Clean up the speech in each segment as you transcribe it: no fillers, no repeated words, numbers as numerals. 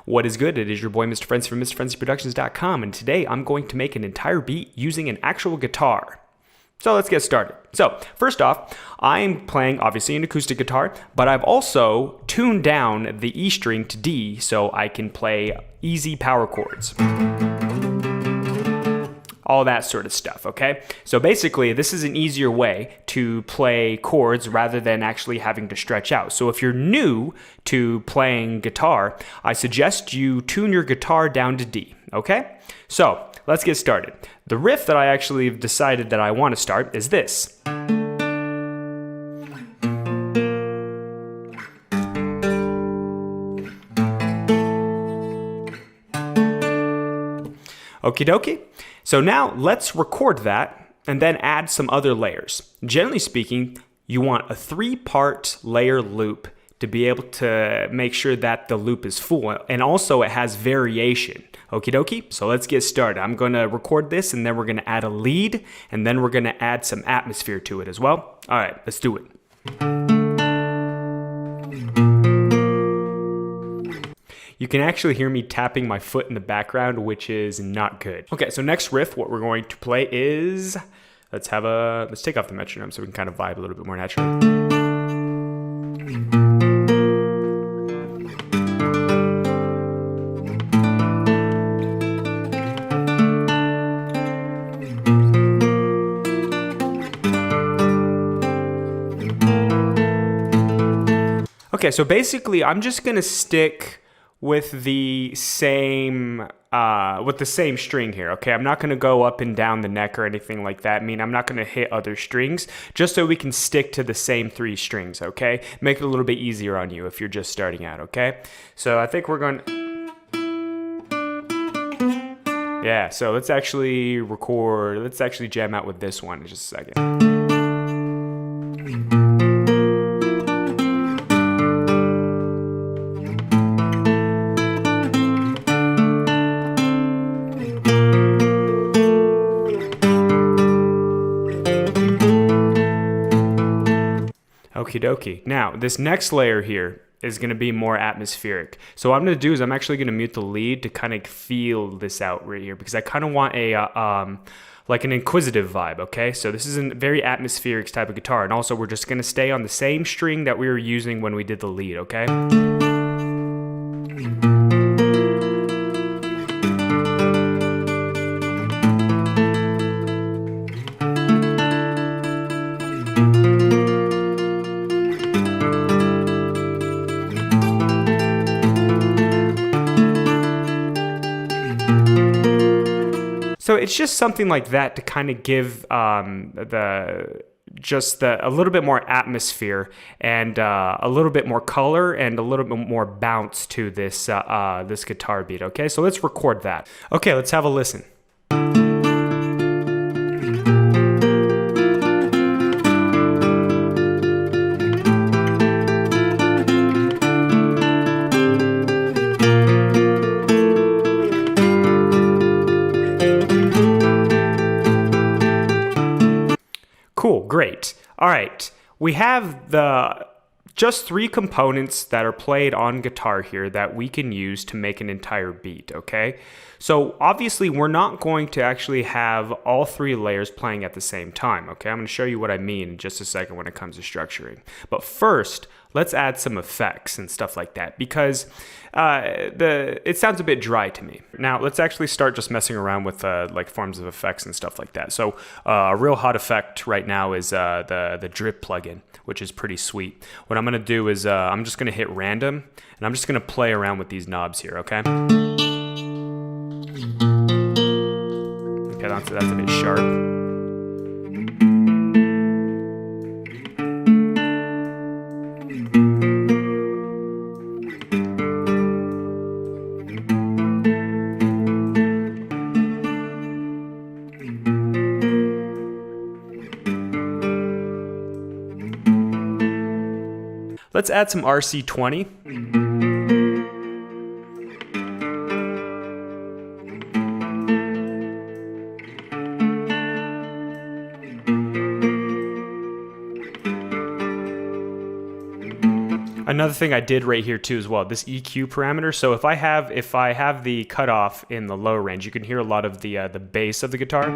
What is good? It is your boy Mr. Frenzy from MrFrenzyProductions.com, and today I'm going to make an entire beat using an actual guitar. So let's get started. So first off, I'm playing obviously an acoustic guitar, but I've also tuned down the E string to D so I can play easy power chords. All that sort of stuff, okay? So basically, this is an easier way to play chords rather than actually having to stretch out. So if you're new to playing guitar, I suggest you tune your guitar down to D, okay? So let's get started. The riff that I actually decided that I want to start is this. Okie dokie. So now let's record that and then add some other layers. Generally speaking, you want a 3-part layer loop to be able to make sure that the loop is full, and also it has variation. Okie dokie. So let's get started. I'm going to record this and then we're going to add a lead and then we're going to add some atmosphere to it as well. All right, let's do it. You can actually hear me tapping my foot in the background, which is not good. Okay, so next riff, what we're going to play is, let's take off the metronome so we can kind of vibe a little bit more naturally. Okay, so basically I'm just gonna stick with the same string here, okay? I'm not gonna go up and down the neck or anything like that. I mean, I'm not gonna hit other strings, just so we can stick to the same 3 strings, okay? Make it a little bit easier on you if you're just starting out, okay? So I think we're going yeah, so let's actually jam out with this one in just a second. Okie dokie. Now, this next layer here is going to be more atmospheric. So what I'm going to do is I'm actually going to mute the lead to kind of feel this out right here, because I kind of want a like an inquisitive vibe, okay? So this is a very atmospheric type of guitar, and also we're just going to stay on the same string that we were using when we did the lead, okay? So it's just something like that to kind of give a little bit more atmosphere and a little bit more color and a little bit more bounce to this this guitar beat. Okay, so let's record that. Okay, let's have a listen. Cool, great. All right, we have just 3 components that are played on guitar here that we can use to make an entire beat, okay? So obviously we're not going to actually have all 3 layers playing at the same time, okay? I'm going to show you what I mean in just a second when it comes to structuring. But first, let's add some effects and stuff like that, because it sounds a bit dry to me. Now let's actually start just messing around with like forms of effects and stuff like that. So a real hot effect right now is the drip plugin, which is pretty sweet. What I'm gonna do is I'm just gonna hit random and I'm just gonna play around with these knobs here, okay? Okay, that's a bit sharp. Let's add some RC20. Another thing I did right here too as well, this EQ parameter. So if I have the cutoff in the low range, you can hear a lot of the bass of the guitar.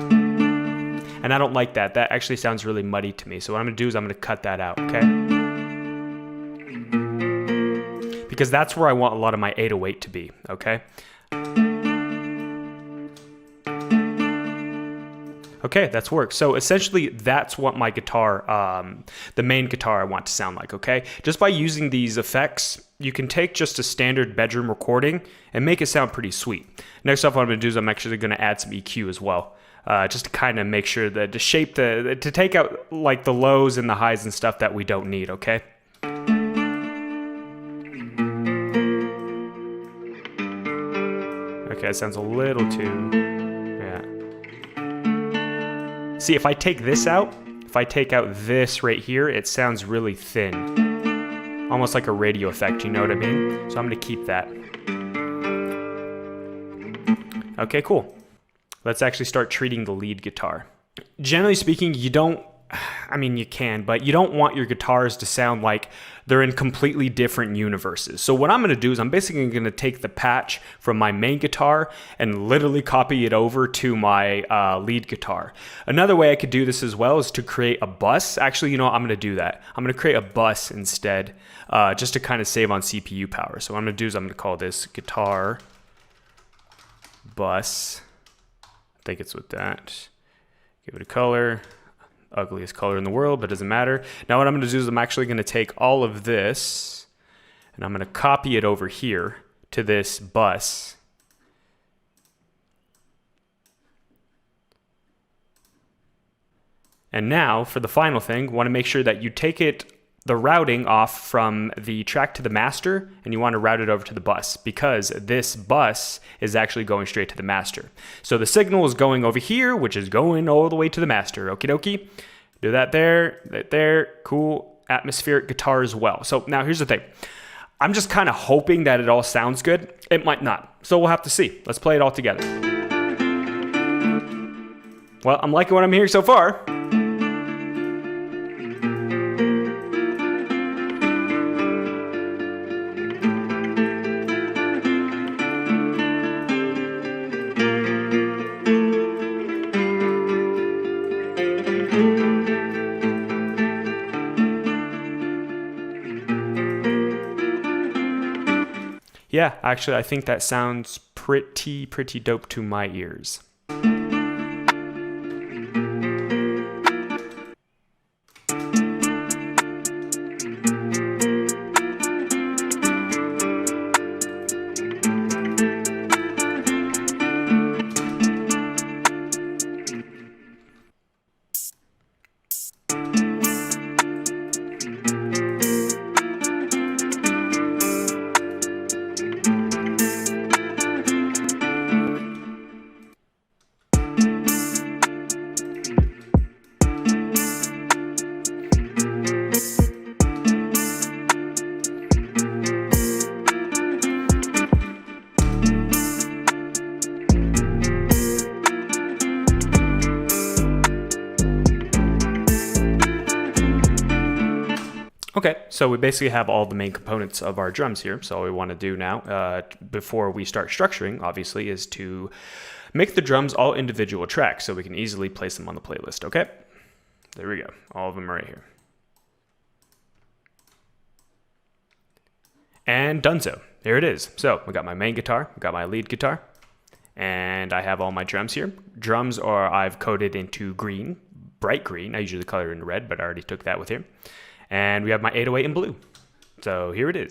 And I don't like that. That actually sounds really muddy to me. So what I'm gonna do is I'm gonna cut that out, okay? Because that's where I want a lot of my 808 to be, okay? Okay, that's worked. So essentially that's what my guitar, the main guitar I want to sound like, okay? Just by using these effects, you can take just a standard bedroom recording and make it sound pretty sweet. Next up what I'm gonna do is I'm actually gonna add some EQ as well. Just to kind of make sure that to take out like the lows and the highs and stuff that we don't need, okay? Okay, it sounds a little too, yeah. See, if I take this out, if I take out this right here, it sounds really thin. Almost like a radio effect, you know what I mean? So I'm gonna keep that. Okay, cool. Let's actually start treating the lead guitar. Generally speaking, you don't, I mean, you can, but you don't want your guitars to sound like they're in completely different universes. So what I'm gonna do is I'm basically gonna take the patch from my main guitar and literally copy it over to my lead guitar. Another way I could do this as well is to create a bus. Actually, you know what, I'm gonna do that. I'm gonna create a bus instead, just to kind of save on CPU power. So what I'm gonna do is I'm gonna call this guitar bus. I think it's with that. Give it a color. Ugliest color in the world, but doesn't matter. Now what I'm going to do is I'm actually going to take all of this and I'm going to copy it over here to this bus. And now for the final thing, want to make sure that you take the routing off from the track to the master and you want to route it over to the bus because this bus is actually going straight to the master. So the signal is going over here, which is going all the way to the master. Okie dokie. Do that there, cool. Atmospheric guitar as well. So now here's the thing. I'm just kind of hoping that it all sounds good. It might not. So we'll have to see. Let's play it all together. Well, I'm liking what I'm hearing so far. Yeah, actually, I think that sounds pretty dope to my ears. Okay, so we basically have all the main components of our drums here. So all we want to do now, before we start structuring, obviously, is to make the drums all individual tracks so we can easily place them on the playlist, okay? There we go, all of them are right here. And done so, here it is. So we got my main guitar, we got my lead guitar, and I have all my drums here. Drums are, I've coded into green, bright green. I usually color in red, but I already took that with here. And we have my 808 in blue. So here it is.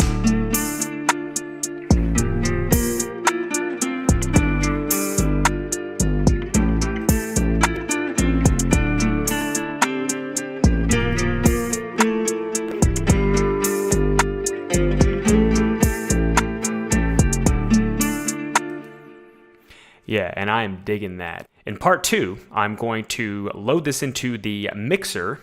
Yeah, and I am digging that. In part 2, I'm going to load this into the mixer,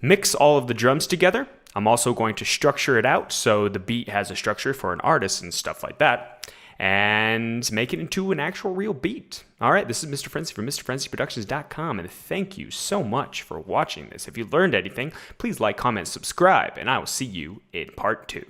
mix all of the drums together. I'm also going to structure it out so the beat has a structure for an artist and stuff like that. and make it into an actual real beat. All right, this is Mr. Frenzy from MrFrenzyProductions.com, and thank you so much for watching this. If you learned anything, please like, comment, subscribe, and I will see you in part 2.